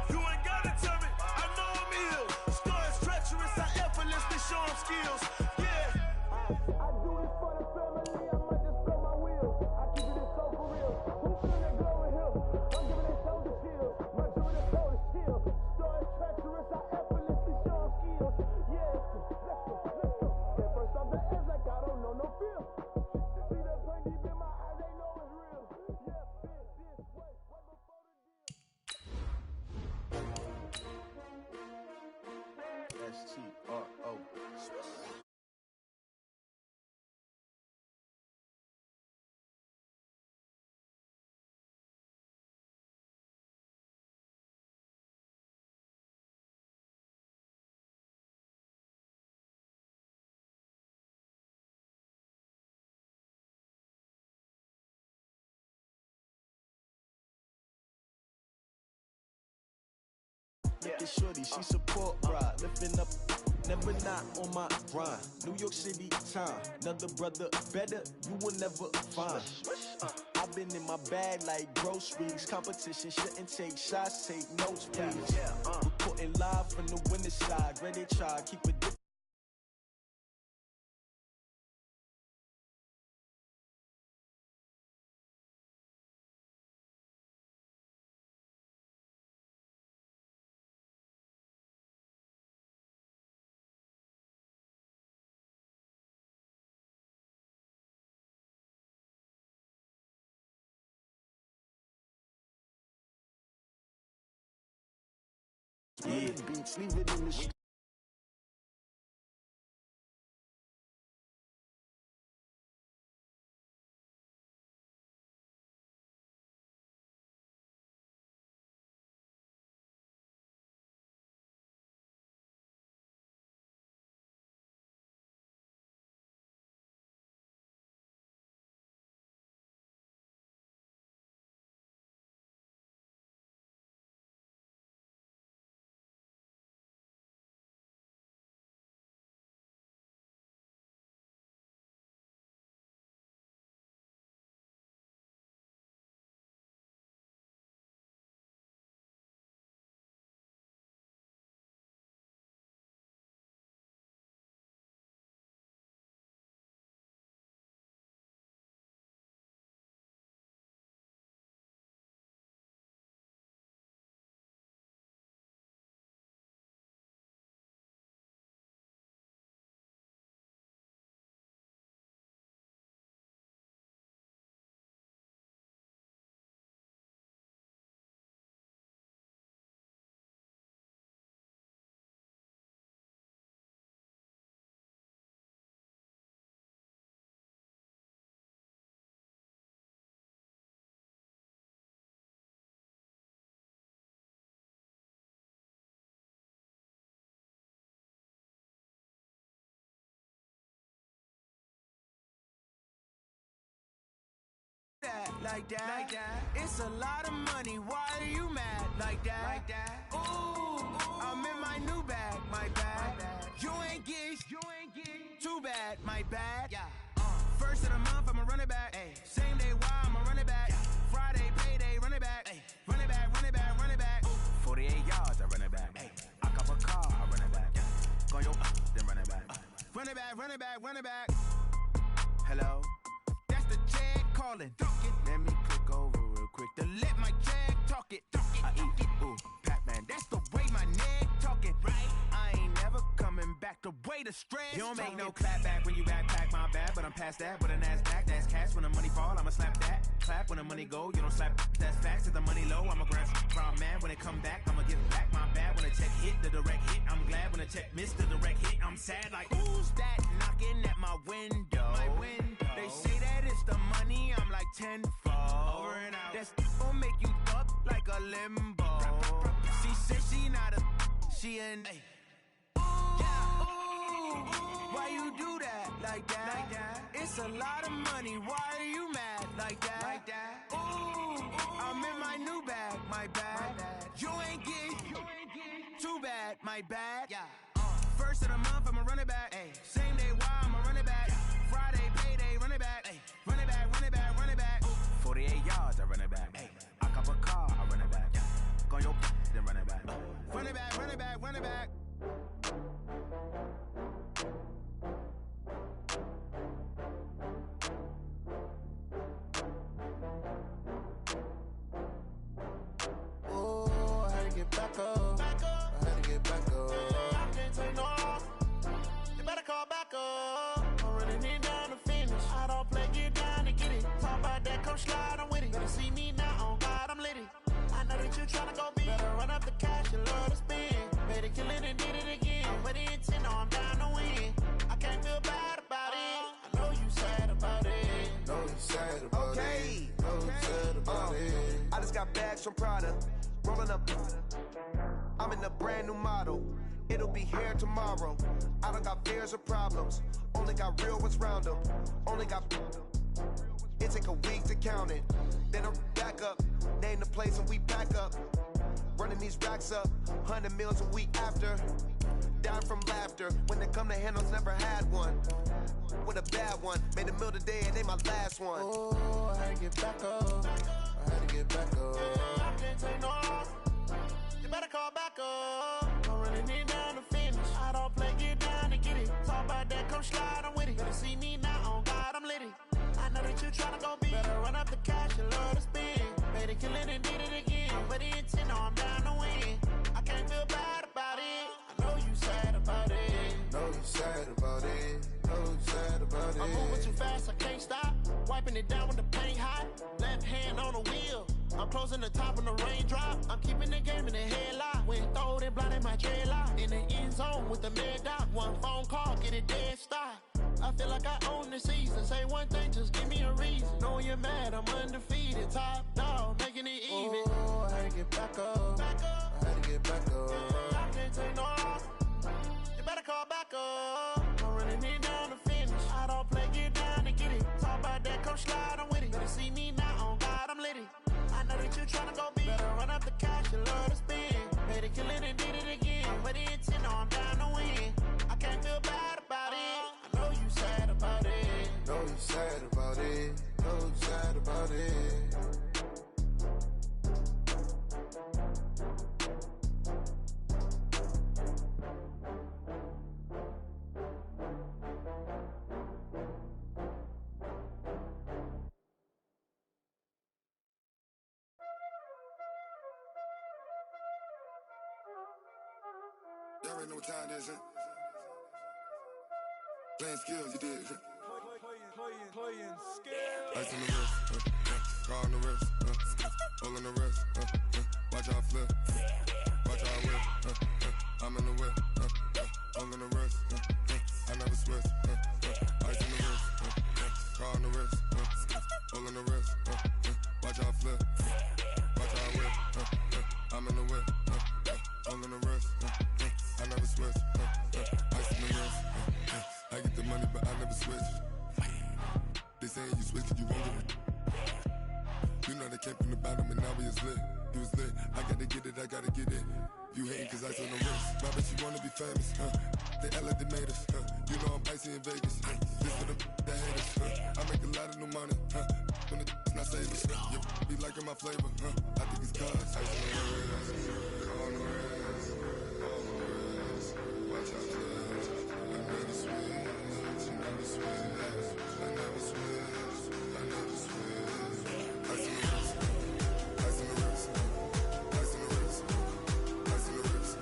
You ain't gotta tell me, I know I'm ill. Stories treacherous, I effortlessly show 'em skills. Yeah. I do this for the family, I might just blow my wheel. I keep it so for real. Who feeling that glowing hill? I'm giving they shoulder chill. My true and cold is chill. Stories treacherous, I effortlessly show 'em skills. Yeah, let's go, let's go. At first off the edge like I don't know no feel. See that pain deep in my eyes, they know it's real. Yeah, been this way, way before the deal. STRO. Looking shorty, she support ride, lifting up, never not on my grind. New York City time, another brother better, you will never find. I've been in my bag like groceries. Competition shouldn't take shots, take notes, please. Reporting live from the winning side, ready to try, keep it different. Yeah, beats, leave it in the Like that. It's a lot of money. Why are you mad like that? Ooh, I'm in my new bag, my bad. You ain't get too bad, my bad. First of the month, I'ma run it back. Same day, why I'ma run it back. Friday, payday, run it back. Run it back, run it back, run it back. 48 yards, I run it back. I cop a car, I run it back. Go yo, then run it back. Run it back, run it back, run it back. Hello, that's the jag calling. Let me click over real quick to let my jag talk it. I eat it, ooh, Pac-Man, that's the way my neck talking. Right, I ain't never coming back the way the stress. You don't make no clap back when you backpack, my bad, but I'm past that. With a NASDAQ, that's cash. When the money fall, I'ma slap that. Clap when the money go, you don't slap. That's facts. If the money low, I'ma grab from man. When it come back, I'ma give back, my bad. When the check hit, the direct hit, I'm glad. When the check missed the direct hit, I'm sad. Like, who's that knocking at my window? They say that it's the money, I'm like tenfold. Over and out. That's gon' make you up like a limbo. She said she not a, she an. Why you do that like that? It's a lot of money. Why are you mad like that? Ooh, I'm in my new bag, my bad. You ain't get too bad, my bad. First of the month, I'ma run it back. Same day, why I'ma run it back. Friday, payday, run it back. Run it back, run it back, run it back. 48 yards, I run it back. I cop a car, I run it back. Go yo, then run it back. Run it back, run it back, run it back. Oh, I had to get back up. I had to get back up. I can't take no off. You better call back up. I'm running it down to finish. I don't play, get down to get it. Talk about that, come slide, I'm with it. Better see me now, on God, I'm litty. I know that you tryna go big. Better run up the cash, you love to spend. Better kill it and did it again. I'm with the intent, no, I'm down to win. I can't feel bad about it. I know you sad about it. Know you sad about it. Know you sad about it. I just got bags from Prada. Rolling up. I'm in a brand new model. It'll be here tomorrow. I don't got fears or problems. Only got real ones round them. Only got. It take a week to count it. Then I'm back up. Name the place and we pack up. Running these racks up. 100 meals a week after. Down from laughter. When they come to handles, never had one. With a bad one. Made a meal today and they my last one. Oh, I had to get back up. I had to get back up. I can't take no off. You better call back up. I'm running it down to finish. I don't play, get down to get it. Talk about that, come slide, I'm with it. Better see me now, on God, I'm litty. I know that you tryna go big. Better run up the cash, you love to spend. Better kill it and did it again. But the intent, no, I'm down to win. I can't feel bad about it. I know you sad about it. Know you sad about it. Know you sad about it. I'm moving too fast, I can't stop. Wiping it down with the paint hot. Left hand on the wheel. I'm closing the top when the raindrop. I'm keeping the game in the headlock. When throwed and blinded my dreadlock. In the end zone with the mad dot. One phone call, get it dead stop. I feel like I own the season. Say one thing, just give me a reason. Knowing you're mad, I'm undefeated. Top dog, making it even. Oh, I had to get back up. I had to get back up. I can't take no off. You better call back up. I'm running it down to finish. I don't play, get down to get it. Talk about that, come slide, I'm with it. Better see me now, on God, I'm litty. I know that you tryna go big. Better run up the cash, you love to spend. Better kill it and did it again. But the intent, no, I'm down to win. I can't feel bad about it. I know you sad about it. Know you sad about it. Know you sad about it. Y'all already know what time it is, huh? Playing skills, you did. Playing skills. Ice on the wrist, car on the wrist, hole on the wrist, watch how I flip, watch how I whip, I'm in the whip, hole on the wrist, I never switch, ice on the wrist, car on the wrist, hole on the wrist, watch how I flip, watch how I whip, I'm in the whip, hole on the wrist, I never switch, ice on the wrist, I get the money but I never switch. They saying you switch 'cause you won't get it. You know they came from the bottom and now we is lit. He was lit. I gotta get it, I gotta get it. You hating cause ice on the wrist. My bitch, you wanna be famous, They act like they made us, You know I'm icy in Vegas, This for the that hate us, I make a lot of new money, When the not saving, You be liking my flavor, I think it's cause ice on the wrist, on the wrist, on the wrist. Watch out, cuz I never switch, I never switch, I never switch, I never switch. Ice on the wrist, ice on the wrist, ice on the wrist, ice on the wrist, ice on the wrist.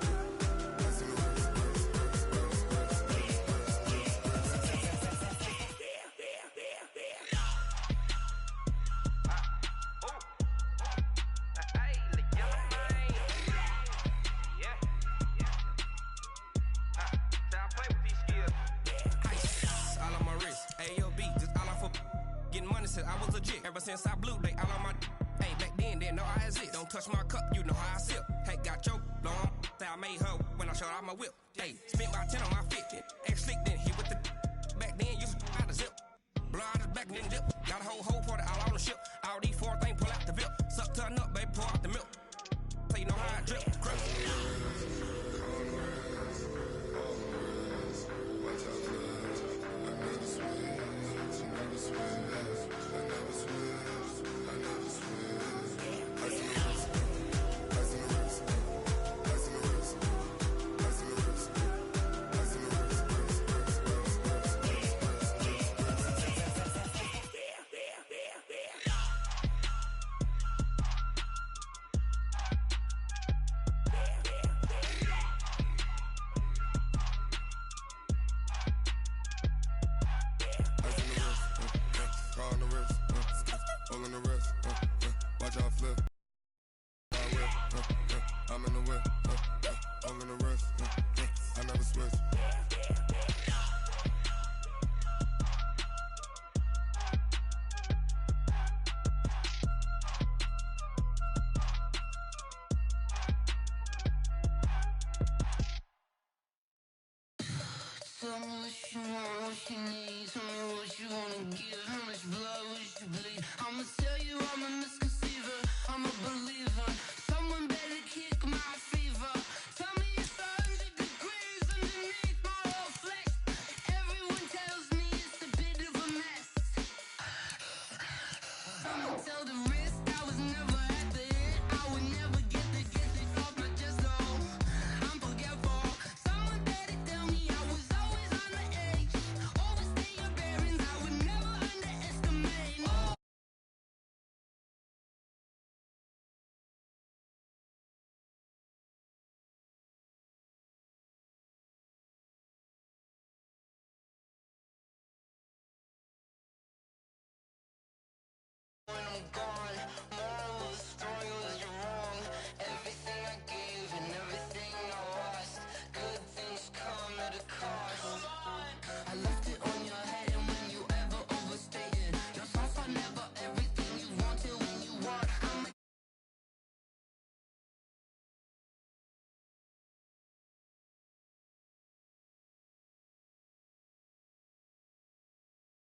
I was legit. Ever since I blew, they all on my hey, back then, didn't know I exist. Don't touch my cup, you know how I sip. Hey, got your long, say I made her when I showed out my whip. Hey, spent my 10 on my fit. Ex slick, then hit with the back then, used to out the zip. Blow out the back, then dip. Got a whole party all on the ship. All these 4 things, pull out the VIP. Suck, turn up, baby, pour out the milk. So you know how I drip. Crap. Tell me what you want.